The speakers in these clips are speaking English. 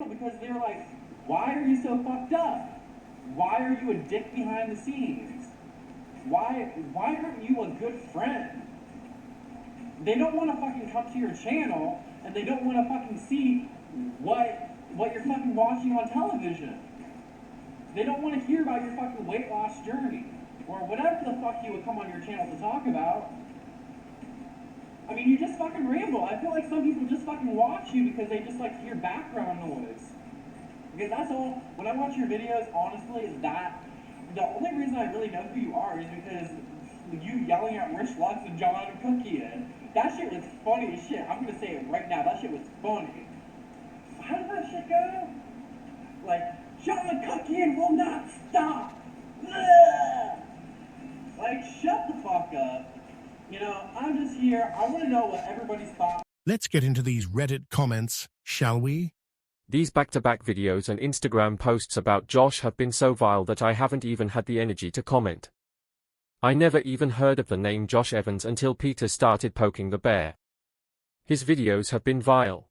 because they're like, why are you so fucked up? Why are you a dick behind the scenes? Why aren't you a good friend? They don't want to fucking come to your channel, and they don't want to fucking see what you're fucking watching on television. They don't want to hear about your fucking weight loss journey, or whatever the fuck you would come on your channel to talk about. I mean, you just fucking ramble. I feel like some people just fucking watch you because they just like to hear background noise. Because that's all, when I watch your videos, honestly, is that, the only reason I really know who you are is because you yelling at Rich Lux and John Cookie. That shit was funny as shit. I'm gonna say it right now. That shit was funny. How did that shit go? Like, John Cookie will not stop. Ugh! Like, shut the fuck up. You know, I'm just here. I want to know what everybody's thoughts. Let's get into these Reddit comments, shall we? These back-to-back videos and Instagram posts about Josh have been so vile that I haven't even had the energy to comment. I never even heard of the name Josh Evans until Peter started poking the bear. His videos have been vile.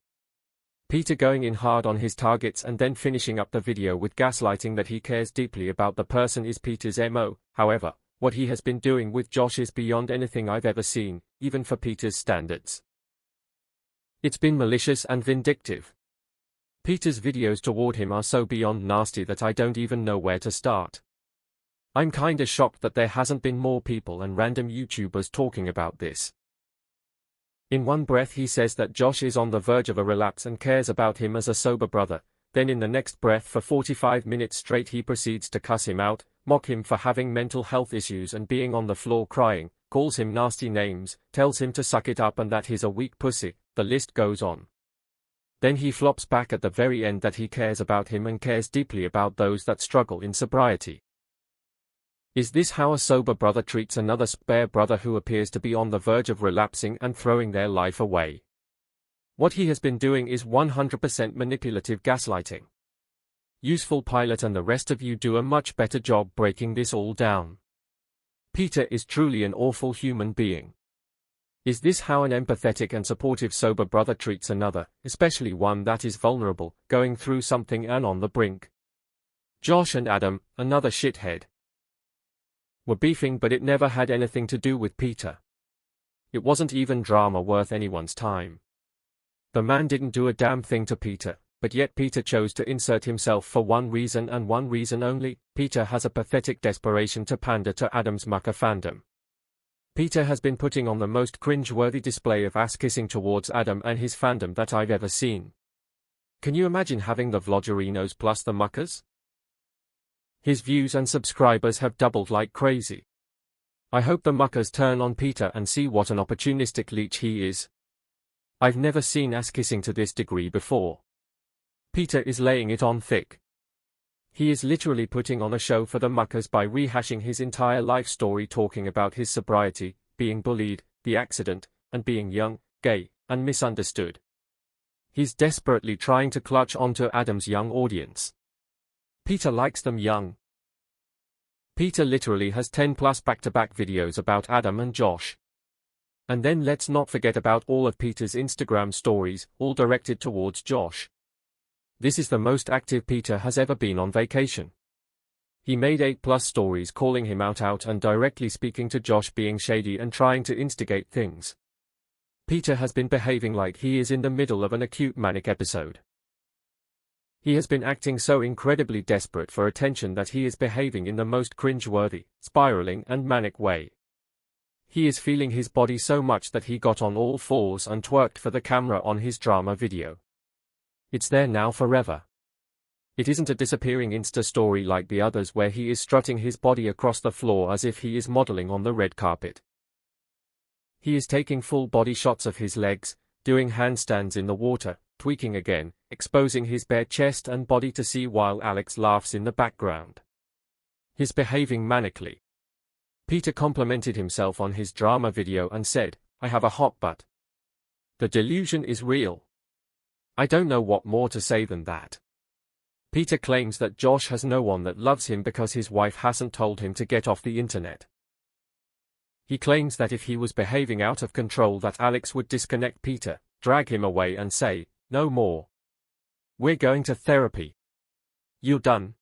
Peter going in hard on his targets and then finishing up the video with gaslighting that he cares deeply about the person is Peter's MO. However, what he has been doing with Josh is beyond anything I've ever seen, even for Peter's standards. It's been malicious and vindictive. Peter's videos toward him are so beyond nasty that I don't even know where to start. I'm kinda shocked that there hasn't been more people and random YouTubers talking about this. In one breath he says that Josh is on the verge of a relapse and cares about him as a sober brother, then in the next breath for 45 minutes straight he proceeds to cuss him out, mock him for having mental health issues and being on the floor crying, calls him nasty names, tells him to suck it up and that he's a weak pussy, the list goes on. Then he flops back at the very end that he cares about him and cares deeply about those that struggle in sobriety. Is this how a sober brother treats another spare brother who appears to be on the verge of relapsing and throwing their life away? What he has been doing is 100% manipulative gaslighting. Useful Pilot and the rest of you do a much better job breaking this all down. Peter is truly an awful human being. Is this how an empathetic and supportive sober brother treats another, especially one that is vulnerable, going through something and on the brink? Josh and Adam, another shithead, were beefing, but it never had anything to do with Peter. It wasn't even drama worth anyone's time. The man didn't do a damn thing to Peter, but yet Peter chose to insert himself for one reason and one reason only. Peter has a pathetic desperation to pander to Adam's mucker fandom. Peter has been putting on the most cringe-worthy display of ass-kissing towards Adam and his fandom that I've ever seen. Can you imagine having the vloggerinos plus the muckers? His views and subscribers have doubled like crazy. I hope the muckers turn on Peter and see what an opportunistic leech he is. I've never seen ass-kissing to this degree before. Peter is laying it on thick. He is literally putting on a show for the muckers by rehashing his entire life story, talking about his sobriety, being bullied, the accident, and being young, gay, and misunderstood. He's desperately trying to clutch onto Adam's young audience. Peter likes them young. Peter literally has 10 plus back-to-back videos about Adam and Josh. And then let's not forget about all of Peter's Instagram stories, all directed towards Josh. This is the most active Peter has ever been on vacation. He made 8 plus stories calling him out and directly speaking to Josh being shady and trying to instigate things. Peter has been behaving like he is in the middle of an acute manic episode. He has been acting so incredibly desperate for attention that he is behaving in the most cringe-worthy, spiraling and manic way. He is feeling his body so much that he got on all fours and twerked for the camera on his drama video. It's there now forever. It isn't a disappearing Insta story like the others where he is strutting his body across the floor as if he is modeling on the red carpet. He is taking full body shots of his legs, doing handstands in the water, tweaking again, exposing his bare chest and body to see while Alex laughs in the background. He's behaving manically. Peter complimented himself on his drama video and said, "I have a hot butt." The delusion is real. I don't know what more to say than that. Peter claims that Josh has no one that loves him because his wife hasn't told him to get off the internet. He claims that if he was behaving out of control that Alex would disconnect Peter, drag him away and say, "No more." We're going to therapy. You done?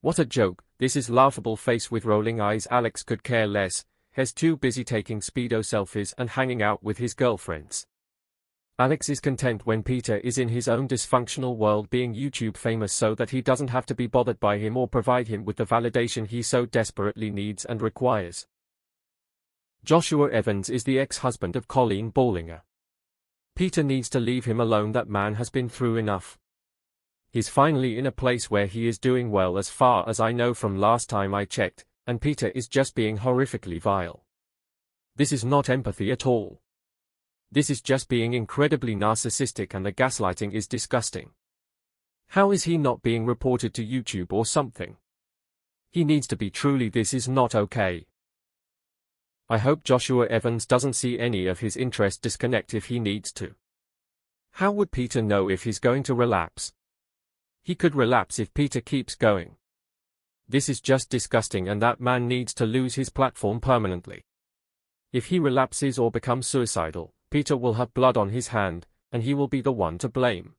What a joke, this is laughable face with rolling eyes. Alex could care less, he's too busy taking speedo selfies and hanging out with his girlfriends. Alex is content when Peter is in his own dysfunctional world being YouTube famous so that he doesn't have to be bothered by him or provide him with the validation he so desperately needs and requires. Joshua Evans is the ex-husband of Colleen Ballinger. Peter needs to leave him alone, that man has been through enough. He's finally in a place where he is doing well as far as I know from last time I checked, and Peter is just being horrifically vile. This is not empathy at all. This is just being incredibly narcissistic, and the gaslighting is disgusting. How is he not being reported to YouTube or something? He needs to be. Truly, this is not okay. I hope Joshua Evans doesn't see any of his interest disconnect if he needs to. How would Peter know if he's going to relapse? He could relapse if Peter keeps going. This is just disgusting, and that man needs to lose his platform permanently. If he relapses or becomes suicidal, Peter will have blood on his hand, and he will be the one to blame.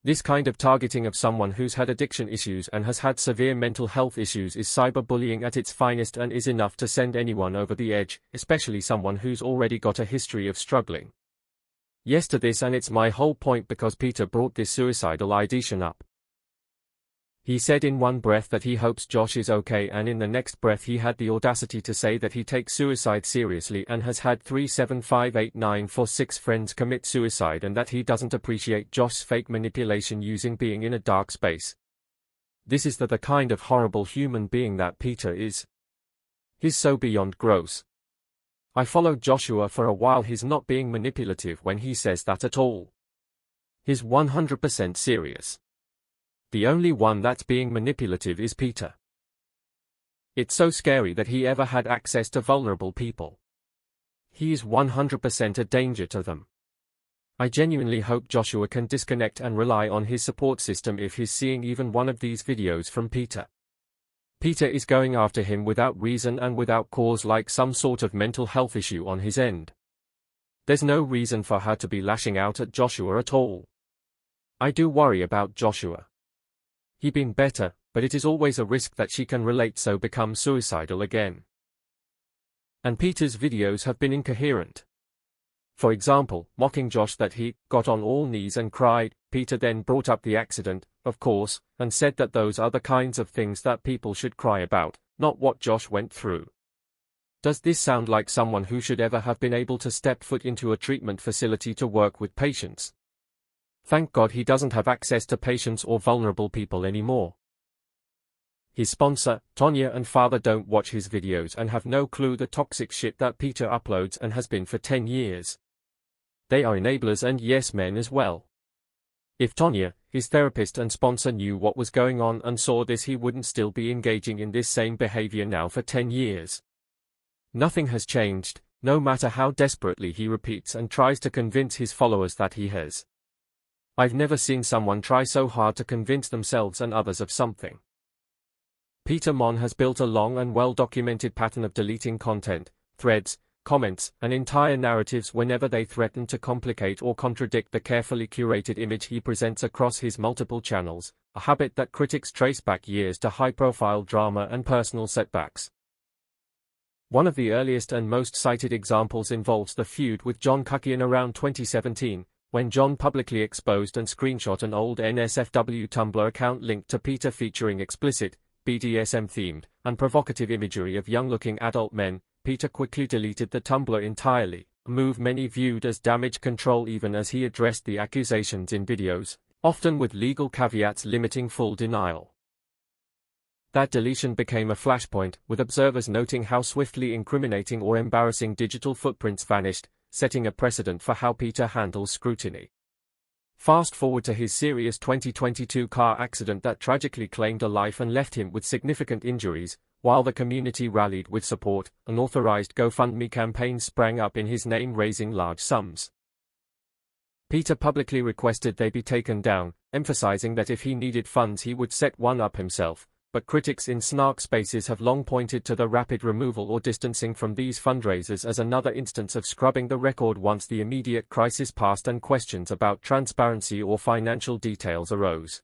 This kind of targeting of someone who's had addiction issues and has had severe mental health issues is cyberbullying at its finest, and is enough to send anyone over the edge, especially someone who's already got a history of struggling. Yes to this, and it's my whole point because Peter brought this suicidal ideation up. He said in one breath that he hopes Josh is okay, and in the next breath he had the audacity to say that he takes suicide seriously and has had 3, 7, 5, 8, 9, 4, 6 friends commit suicide, and that he doesn't appreciate Josh's fake manipulation using being in a dark space. This is the kind of horrible human being that Peter is. He's so beyond gross. I followed Joshua for a while. He's not being manipulative when he says that at all. He's 100% serious. The only one that's being manipulative is Peter. It's so scary that he ever had access to vulnerable people. He is 100% a danger to them. I genuinely hope Joshua can disconnect and rely on his support system if he's seeing even one of these videos from Peter. Peter is going after him without reason and without cause, like some sort of mental health issue on his end. There's no reason for her to be lashing out at Joshua at all. I do worry about Joshua. He's been better, but it is always a risk that she can relate, so become suicidal again. And Peter's videos have been incoherent. For example, mocking Josh that he got on all knees and cried. Peter then brought up the accident, of course, and said that those are the kinds of things that people should cry about, not what Josh went through. Does this sound like someone who should ever have been able to step foot into a treatment facility to work with patients? Thank God he doesn't have access to patients or vulnerable people anymore. His sponsor, Tonya, and father don't watch his videos and have no clue the toxic shit that Peter uploads and has been for 10 years. They are enablers and yes men as well. If Tonya, his therapist and sponsor, knew what was going on and saw this, he wouldn't still be engaging in this same behavior now for 10 years. Nothing has changed, no matter how desperately he repeats and tries to convince his followers that he has. I've never seen someone try so hard to convince themselves and others of something. Peter Monn has built a long and well-documented pattern of deleting content, threads, comments, and entire narratives whenever they threaten to complicate or contradict the carefully curated image he presents across his multiple channels, a habit that critics trace back years to high-profile drama and personal setbacks. One of the earliest and most cited examples involves the feud with John Kukian around 2017, when John publicly exposed and screenshot an old NSFW Tumblr account linked to Peter featuring explicit, BDSM-themed, and provocative imagery of young-looking adult men. Peter quickly deleted the Tumblr entirely, a move many viewed as damage control even as he addressed the accusations in videos, often with legal caveats limiting full denial. That deletion became a flashpoint, with observers noting how swiftly incriminating or embarrassing digital footprints vanished, setting a precedent for how Peter handles scrutiny. Fast forward to his serious 2022 car accident that tragically claimed a life and left him with significant injuries. While the community rallied with support, an authorized GoFundMe campaign sprang up in his name, raising large sums. Peter publicly requested they be taken down, emphasizing that if he needed funds he would set one up himself, but critics in snark spaces have long pointed to the rapid removal or distancing from these fundraisers as another instance of scrubbing the record once the immediate crisis passed and questions about transparency or financial details arose.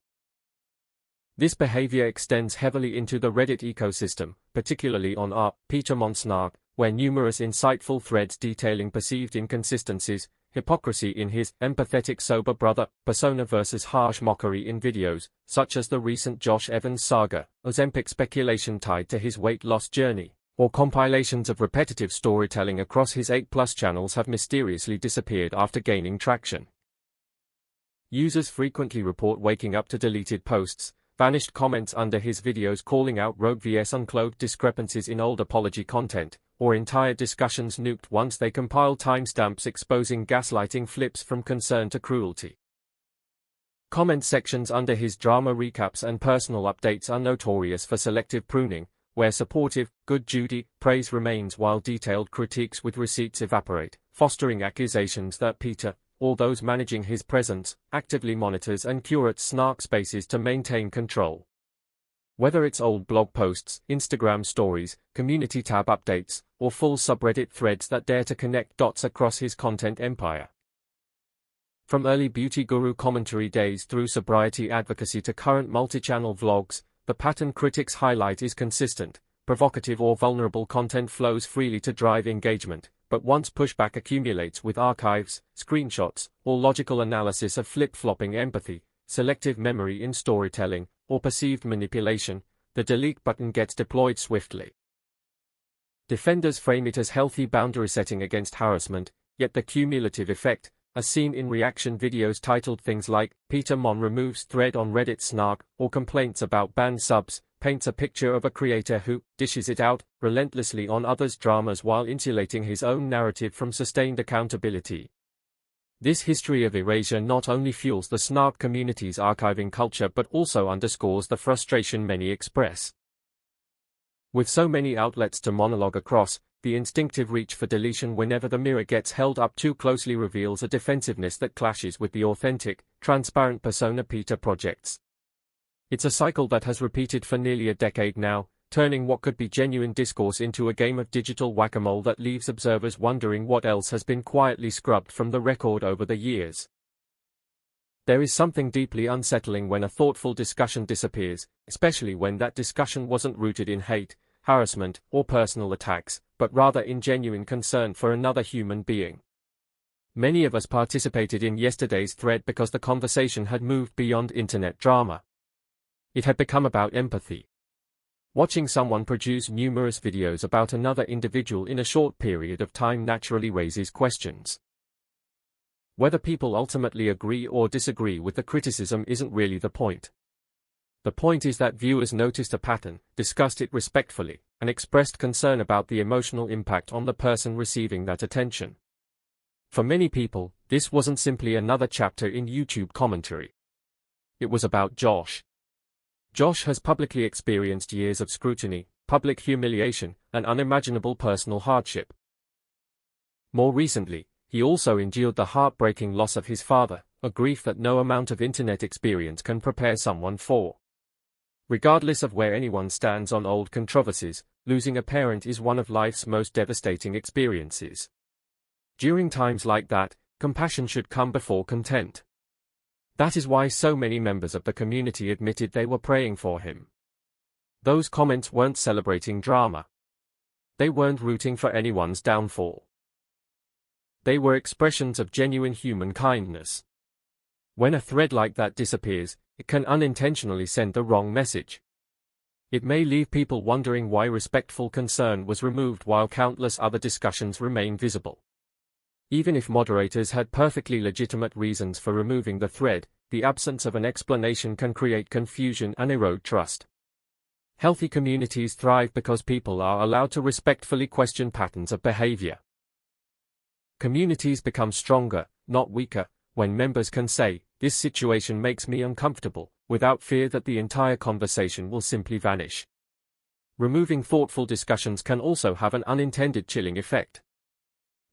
This behavior extends heavily into the Reddit ecosystem, particularly on Peter Monn snark, where numerous insightful threads detailing perceived inconsistencies, hypocrisy in his empathetic sober brother persona versus harsh mockery in videos, such as the recent Josh Evans saga, Ozempic speculation tied to his weight loss journey, or compilations of repetitive storytelling across his 8+ channels have mysteriously disappeared after gaining traction. Users frequently report waking up to deleted posts, vanished comments under his videos calling out rogue vs unclothed discrepancies in old apology content, or entire discussions nuked once they compile timestamps exposing gaslighting flips from concern to cruelty. Comment sections under his drama recaps and personal updates are notorious for selective pruning, where supportive, good Judy praise remains while detailed critiques with receipts evaporate, fostering accusations that Peter, or those managing his presence, actively monitors and curates snark spaces to maintain control. Whether it's old blog posts, Instagram stories, community tab updates, or full subreddit threads that dare to connect dots across his content empire. From early beauty guru commentary days through sobriety advocacy to current multi-channel vlogs, the pattern critics highlight is consistent. Provocative or vulnerable content flows freely to drive engagement, but once pushback accumulates with archives, screenshots, or logical analysis of flip-flopping empathy, selective memory in storytelling, or perceived manipulation, the delete button gets deployed swiftly. Defenders frame it as healthy boundary setting against harassment, yet the cumulative effect, as seen in reaction videos titled things like, Peter Monn removes thread on Reddit snark, or complaints about banned subs, paints a picture of a creator who dishes it out relentlessly on others' dramas while insulating his own narrative from sustained accountability. This history of erasure not only fuels the snark community's archiving culture but also underscores the frustration many express. With so many outlets to monologue across, the instinctive reach for deletion whenever the mirror gets held up too closely reveals a defensiveness that clashes with the authentic, transparent persona Peter projects. It's a cycle that has repeated for nearly a decade now, turning what could be genuine discourse into a game of digital whack-a-mole that leaves observers wondering what else has been quietly scrubbed from the record over the years. There is something deeply unsettling when a thoughtful discussion disappears, especially when that discussion wasn't rooted in hate, harassment, or personal attacks, but rather in genuine concern for another human being. Many of us participated in yesterday's thread because the conversation had moved beyond internet drama. It had become about empathy. Watching someone produce numerous videos about another individual in a short period of time naturally raises questions. Whether people ultimately agree or disagree with the criticism isn't really the point. The point is that viewers noticed a pattern, discussed it respectfully, and expressed concern about the emotional impact on the person receiving that attention. For many people, this wasn't simply another chapter in YouTube commentary. It was about Josh. Josh has publicly experienced years of scrutiny, public humiliation, and unimaginable personal hardship. More recently, he also endured the heartbreaking loss of his father, a grief that no amount of internet experience can prepare someone for. Regardless of where anyone stands on old controversies, losing a parent is one of life's most devastating experiences. During times like that, compassion should come before content. That is why so many members of the community admitted they were praying for him. Those comments weren't celebrating drama. They weren't rooting for anyone's downfall. They were expressions of genuine human kindness. When a thread like that disappears, it can unintentionally send the wrong message. It may leave people wondering why respectful concern was removed while countless other discussions remain visible. Even if moderators had perfectly legitimate reasons for removing the thread, the absence of an explanation can create confusion and erode trust. Healthy communities thrive because people are allowed to respectfully question patterns of behavior. Communities become stronger, not weaker, when members can say, "This situation makes me uncomfortable," without fear that the entire conversation will simply vanish. Removing thoughtful discussions can also have an unintended chilling effect.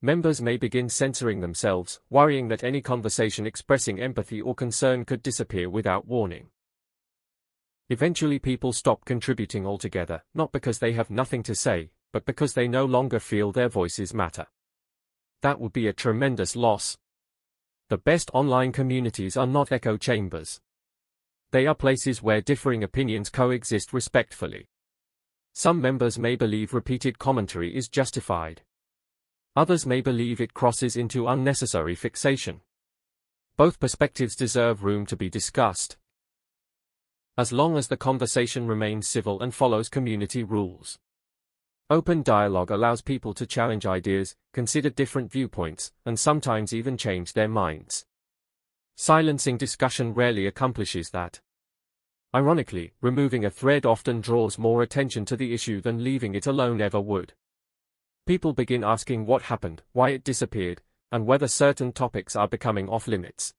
Members may begin censoring themselves, worrying that any conversation expressing empathy or concern could disappear without warning. Eventually people stop contributing altogether, not because they have nothing to say, but because they no longer feel their voices matter. That would be a tremendous loss. The best online communities are not echo chambers. They are places where differing opinions coexist respectfully. Some members may believe repeated commentary is justified. Others may believe it crosses into unnecessary fixation. Both perspectives deserve room to be discussed, as long as the conversation remains civil and follows community rules. Open dialogue allows people to challenge ideas, consider different viewpoints, and sometimes even change their minds. Silencing discussion rarely accomplishes that. Ironically, removing a thread often draws more attention to the issue than leaving it alone ever would. People begin asking what happened, why it disappeared, and whether certain topics are becoming off-limits.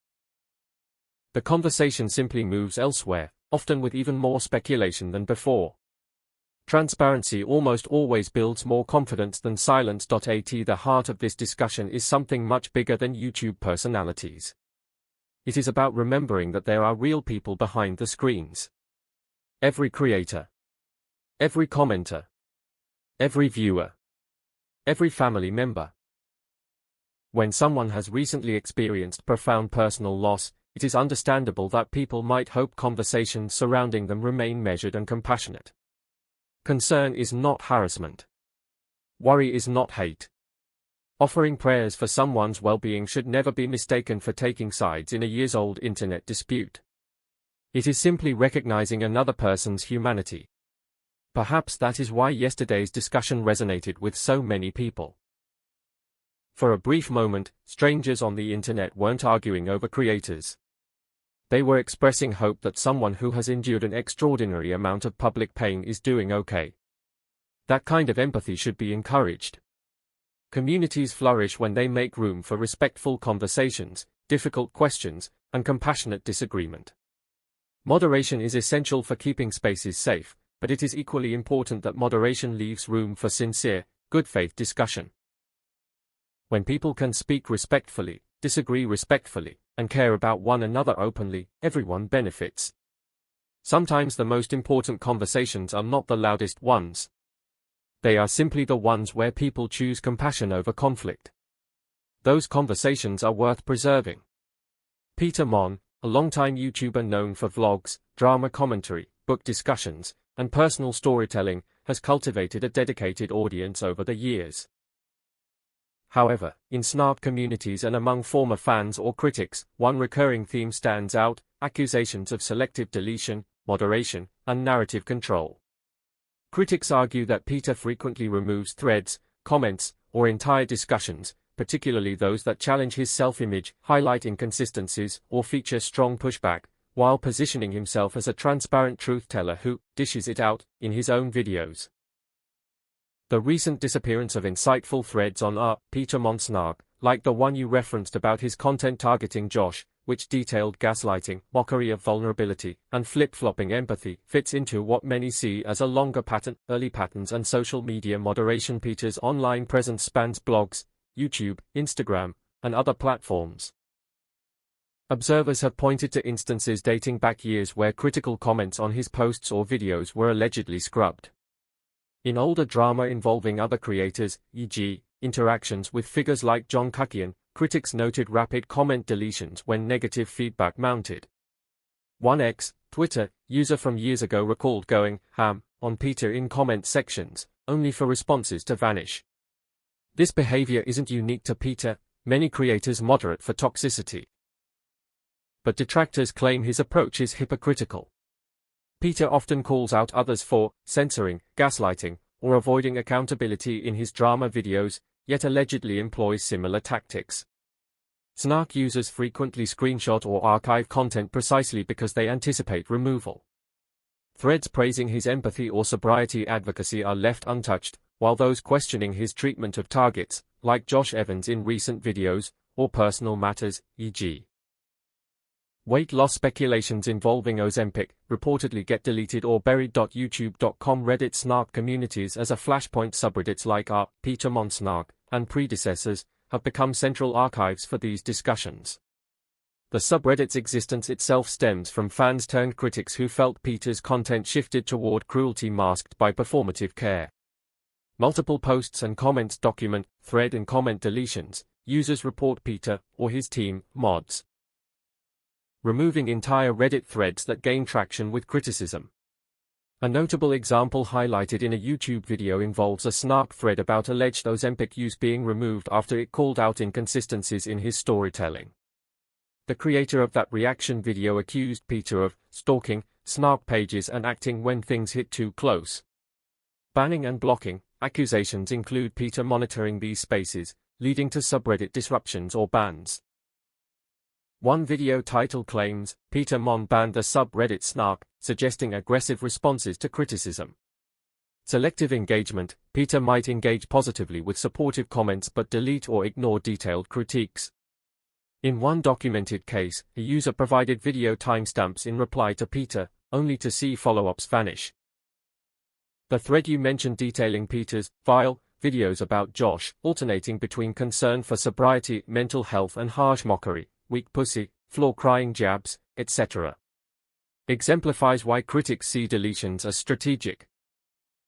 The conversation simply moves elsewhere, often with even more speculation than before. Transparency almost always builds more confidence than silence. At the heart of this discussion is something much bigger than YouTube personalities. It is about remembering that there are real people behind the screens. Every creator, every commenter, every viewer, every family member. When someone has recently experienced profound personal loss, it is understandable that people might hope conversations surrounding them remain measured and compassionate. Concern is not harassment. Worry is not hate. Offering prayers for someone's well-being should never be mistaken for taking sides in a years-old internet dispute. It is simply recognizing another person's humanity. Perhaps that is why yesterday's discussion resonated with so many people. For a brief moment, strangers on the internet weren't arguing over creators. They were expressing hope that someone who has endured an extraordinary amount of public pain is doing okay. That kind of empathy should be encouraged. Communities flourish when they make room for respectful conversations, difficult questions, and compassionate disagreement. Moderation is essential for keeping spaces safe, but it is equally important that moderation leaves room for sincere, good-faith discussion. When people can speak respectfully, disagree respectfully, and care about one another openly, everyone benefits. Sometimes the most important conversations are not the loudest ones. They are simply the ones where people choose compassion over conflict. Those conversations are worth preserving. Peter Monn, a longtime YouTuber known for vlogs, drama commentary, book discussions, and personal storytelling, has cultivated a dedicated audience over the years. However, in snark communities and among former fans or critics, one recurring theme stands out: accusations of selective deletion, moderation, and narrative control. Critics argue that Peter frequently removes threads, comments, or entire discussions, particularly those that challenge his self-image, highlight inconsistencies, or feature strong pushback, while positioning himself as a transparent truth-teller who dishes it out in his own videos. The recent disappearance of insightful threads on Peter Monn snark, like the one you referenced about his content targeting Josh, which detailed gaslighting, mockery of vulnerability, and flip-flopping empathy, fits into what many see as a longer pattern. Early patterns and social media moderation. Peter's online presence spans blogs, YouTube, Instagram, and other platforms. Observers have pointed to instances dating back years where critical comments on his posts or videos were allegedly scrubbed. In older drama involving other creators, e.g., interactions with figures like John Kukian, critics noted rapid comment deletions when negative feedback mounted. 1x, Twitter, user from years ago recalled going ham on Peter in comment sections, only for responses to vanish. This behavior isn't unique to Peter, many creators moderate for toxicity. But detractors claim his approach is hypocritical. Peter often calls out others for censoring, gaslighting, or avoiding accountability in his drama videos, yet allegedly employs similar tactics. Snark users frequently screenshot or archive content precisely because they anticipate removal. Threads praising his empathy or sobriety advocacy are left untouched, while those questioning his treatment of targets, like Josh Evans in recent videos, or personal matters, e.g. weight loss speculations involving Ozempic, reportedly get deleted or buried. YouTube.com Reddit snark communities as a flashpoint subreddits like Peter Monn snark, and predecessors, have become central archives for these discussions. The subreddit's existence itself stems from fans turned critics who felt Peter's content shifted toward cruelty masked by performative care. Multiple posts and comments document thread and comment deletions. Users report Peter or his team mods removing entire Reddit threads that gain traction with criticism. A notable example highlighted in a YouTube video involves a snark thread about alleged Ozempic use being removed after it called out inconsistencies in his storytelling. The creator of that reaction video accused Peter of stalking snark pages and acting when things hit too close. Banning and blocking accusations include Peter monitoring these spaces, leading to subreddit disruptions or bans. One video title claims, Peter Monn banned the subreddit snark, suggesting aggressive responses to criticism. Selective engagement, Peter might engage positively with supportive comments but delete or ignore detailed critiques. In one documented case, a user provided video timestamps in reply to Peter, only to see follow-ups vanish. The thread you mentioned detailing Peter's vile videos about Josh, alternating between concern for sobriety, mental health and harsh mockery, weak pussy, floor crying jabs, etc. exemplifies why critics see deletions as strategic.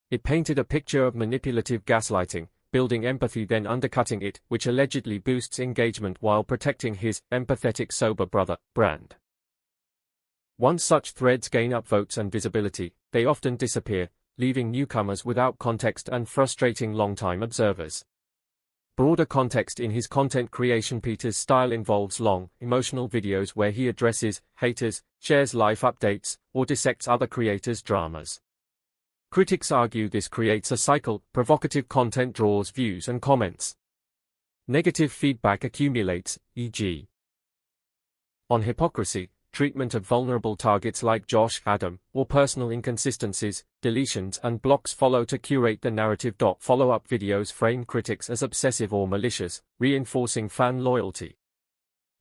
It painted a picture of manipulative gaslighting, building empathy then undercutting it, which allegedly boosts engagement while protecting his empathetic sober brother brand. Once such threads gain upvotes and visibility, they often disappear, leaving newcomers without context and frustrating longtime observers. Broader context in his content creation. Peter's style involves long, emotional videos where he addresses haters, shares life updates, or dissects other creators' dramas. Critics argue this creates a cycle. Provocative content draws views and comments. Negative feedback accumulates, e.g. on hypocrisy, treatment of vulnerable targets like Josh, Adam, or personal inconsistencies. Deletions and blocks follow to curate the narrative. Follow-up videos frame critics as obsessive or malicious, reinforcing fan loyalty.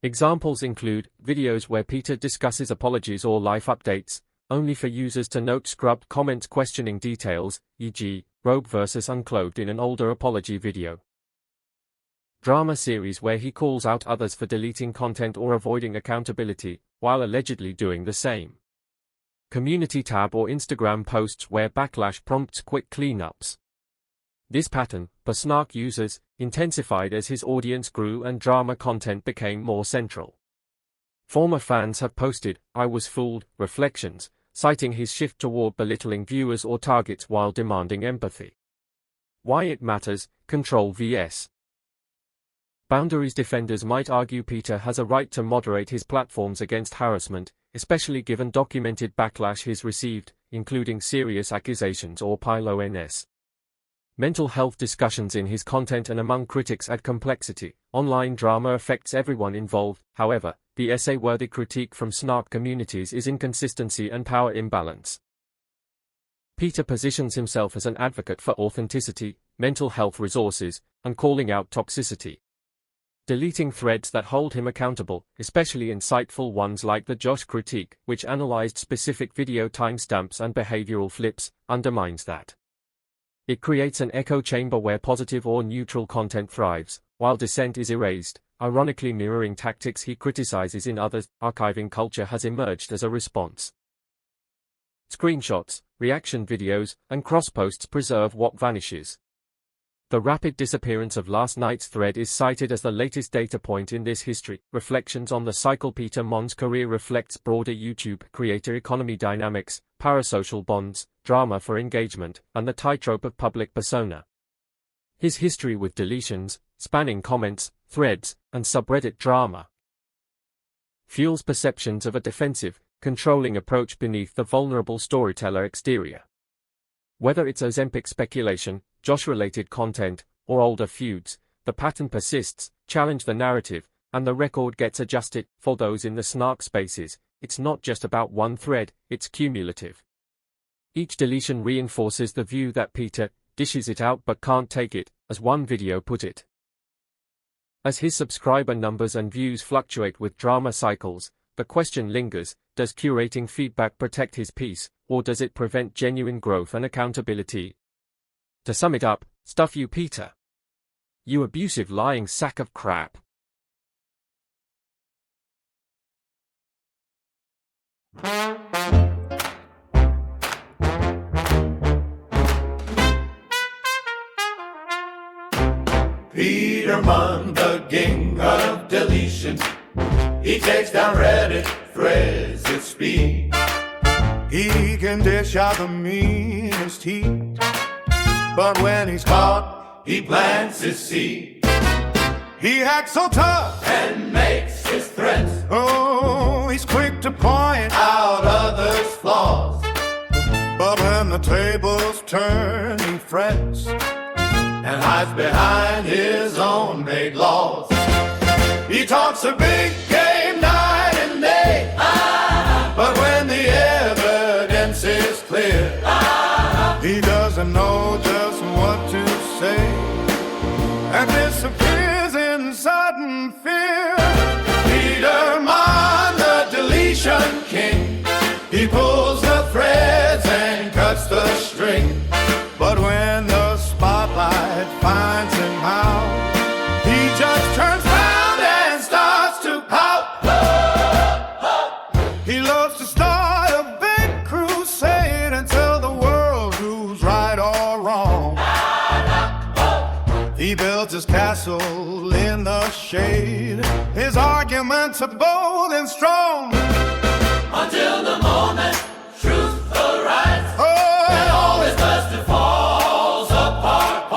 Examples include videos where Peter discusses apologies or life updates, only for users to note scrubbed comments questioning details, e.g., robe versus unclothed in an older apology video. Drama series where he calls out others for deleting content or avoiding accountability, while allegedly doing the same. Community tab or Instagram posts where backlash prompts quick cleanups. This pattern, for snark users, intensified as his audience grew and drama content became more central. Former fans have posted, "I was fooled," reflections, citing his shift toward belittling viewers or targets while demanding empathy. Why it matters, control vs. boundaries. Defenders might argue Peter has a right to moderate his platforms against harassment, especially given documented backlash he's received, including serious accusations or PILONS. Mental health discussions in his content and among critics add complexity. Online drama affects everyone involved, however, the essay-worthy critique from snark communities is inconsistency and power imbalance. Peter positions himself as an advocate for authenticity, mental health resources, and calling out toxicity. Deleting threads that hold him accountable, especially insightful ones like the Josh critique, which analyzed specific video timestamps and behavioral flips, undermines that. It creates an echo chamber where positive or neutral content thrives, while dissent is erased, ironically mirroring tactics he criticizes in others. Archiving culture has emerged as a response. Screenshots, reaction videos, and cross-posts preserve what vanishes. The rapid disappearance of last night's thread is cited as the latest data point in this history. Reflections on the cycle. Peter Monn's career reflects broader YouTube creator economy dynamics, parasocial bonds, drama for engagement, and the tightrope of public persona. His history with deletions, spanning comments, threads, and subreddit drama fuels perceptions of a defensive, controlling approach beneath the vulnerable storyteller exterior. Whether it's Ozempic speculation, Josh-related content, or older feuds, the pattern persists. Challenge the narrative, and the record gets adjusted. For those in the snark spaces, it's not just about one thread, it's cumulative. Each deletion reinforces the view that Peter dishes it out but can't take it, as one video put it. As his subscriber numbers and views fluctuate with drama cycles, the question lingers, does curating feedback protect his peace, or does it prevent genuine growth and accountability? To sum it up, stuff you, Peter. You abusive lying sack of crap. Peter Monn, the king of deletion. He takes down Reddit threads at speed. He can dish out the meanest heat, but when he's caught, he plants his seed. He acts so tough and makes his threats. Oh, he's quick to point out others' flaws, but when the tables turn, he frets and hides behind his own made laws. He talks a big game night and day, but when the evidence is clear, he doesn't know just what to say and disappears in sudden fear. Peter Monn, the deletion king, he pulls the threads and cuts the string, but when the spotlight finds him out, he just turns round and starts to pout. He loves to start a big crusade and tell the world who's right or wrong. He builds his castle in the shade. His arguments are bold and strong, until the moment truth arrives, and all his dust falls apart.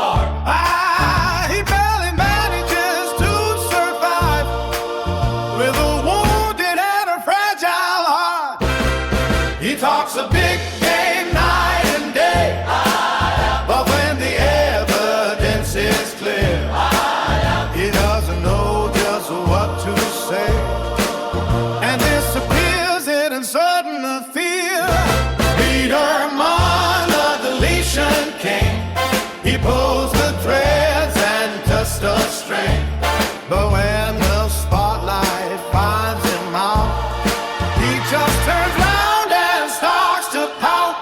He barely manages to survive with a wounded and a fragile heart. He talks a big game night and day, but when the evidence is clear, he doesn't know just what to say and disappears in sudden fear. Peter Monn, the deletion king, he pulls the threads and cuts the string, but when the spotlight finds him out, he just turns round and starts to pout.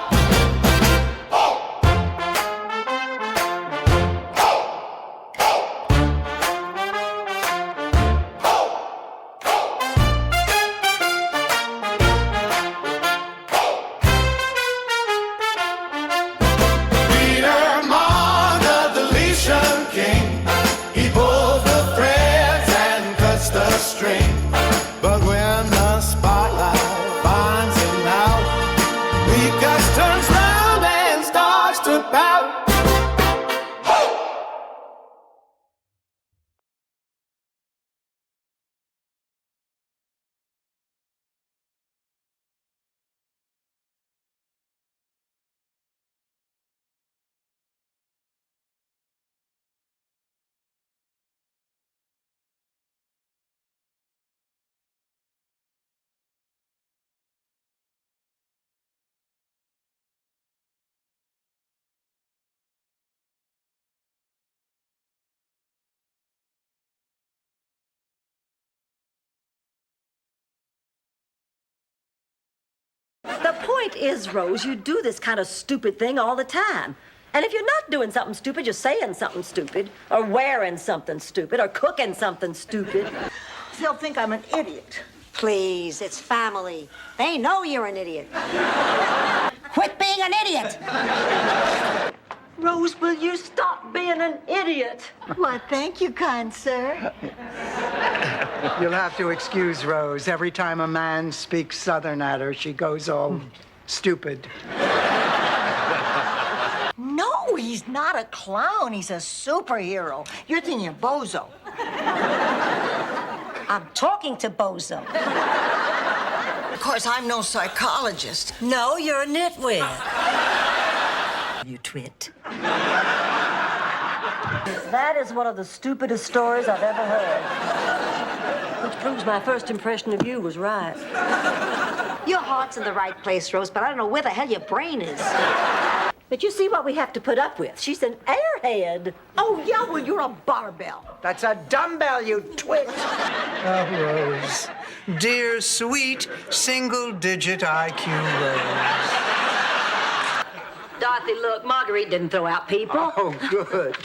Peter Monn, the deletion king, he pulls the threads and cuts the string, but when the spotlight finds him out, he just turns round and starts to pout. The point is, Rose, you do this kind of stupid thing all the time. And if you're not doing something stupid, you're saying something stupid, or wearing something stupid, or cooking something stupid. They'll think I'm an idiot. Please, it's family. They know you're an idiot. Quit being an idiot. Rose, will you stop being an idiot? Why, thank you, kind sir. You'll have to excuse Rose. Every time a man speaks Southern at her, she goes all stupid. No, he's not a clown. He's a superhero. You're thinking of Bozo. I'm talking to Bozo. Of course, I'm no psychologist. No, you're a nitwit. You twit. That is one of the stupidest stories I've ever heard. Which proves my first impression of you was right. Your heart's in the right place, Rose, but I don't know where the hell your brain is. But you see what we have to put up with. She's an airhead. Oh, yeah, well, you're a barbell. That's a dumbbell, you twit. Oh, Rose. Dear, sweet, single-digit IQ Rose. Dorothy, look, Marguerite didn't throw out people. Oh, good.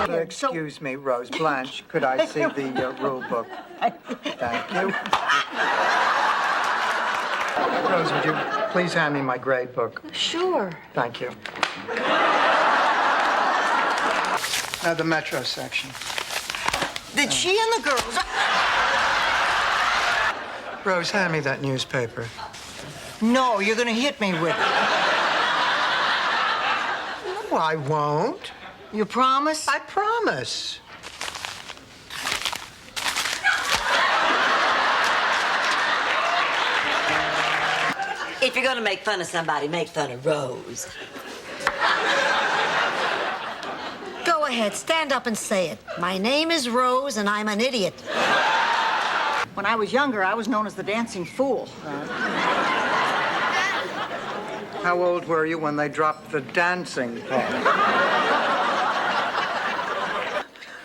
Excuse me, Rose Blanche. Could I see the rule book? Thank you. Rose, would you please hand me my grade book? Sure. Thank you. Now the metro section. Did she and the girls... Rose, hand me that newspaper. No, you're gonna hit me with it. No, I won't. You promise? I promise. If you're gonna make fun of somebody, make fun of Rose. Go ahead, stand up and say it. My name is Rose, and I'm an idiot. When I was younger, I was known as the dancing fool. How old were you when they dropped the dancing part?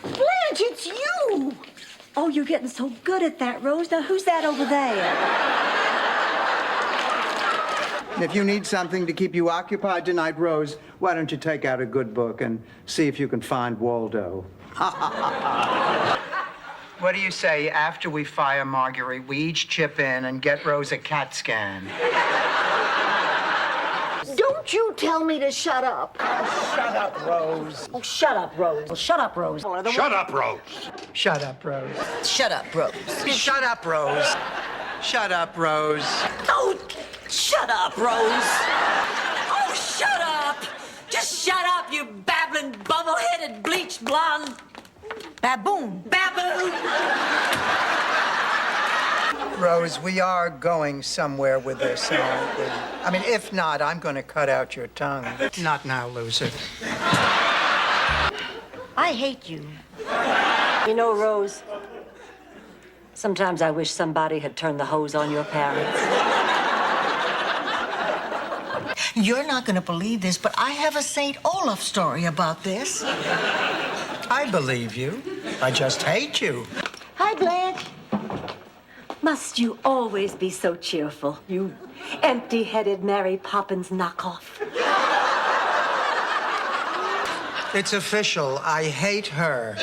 Blanche, it's you! Oh, you're getting so good at that, Rose. Now, who's that over there? If you need something to keep you occupied tonight, Rose, why don't you take out a good book and see if you can find Waldo? What do you say, after we fire Marguerite, we each chip in and get Rose a CAT scan? Don't you tell me to shut up. Shut up, Rose. Oh, shut up, Rose. Well, shut up, Rose. Shut up, Rose. Shut up, Rose. Shut up, Rose. Shut up, Rose. Shut up, Rose. Oh, shut up, Rose. Oh, shut up. Just shut up, you babbling, bubble-headed, bleached blonde Baboon. baboon. Rose, we are going somewhere with this, aren't we? I mean, if not, I'm going to cut out your tongue. Not now, loser. I hate you. You know, Rose, sometimes I wish somebody had turned the hose on your parents. You're not gonna believe this, but I have a St. Olaf story about this. I believe you. I just hate you. Hi, Blanche. Must you always be so cheerful, you empty-headed Mary Poppins knockoff? It's official. I hate her.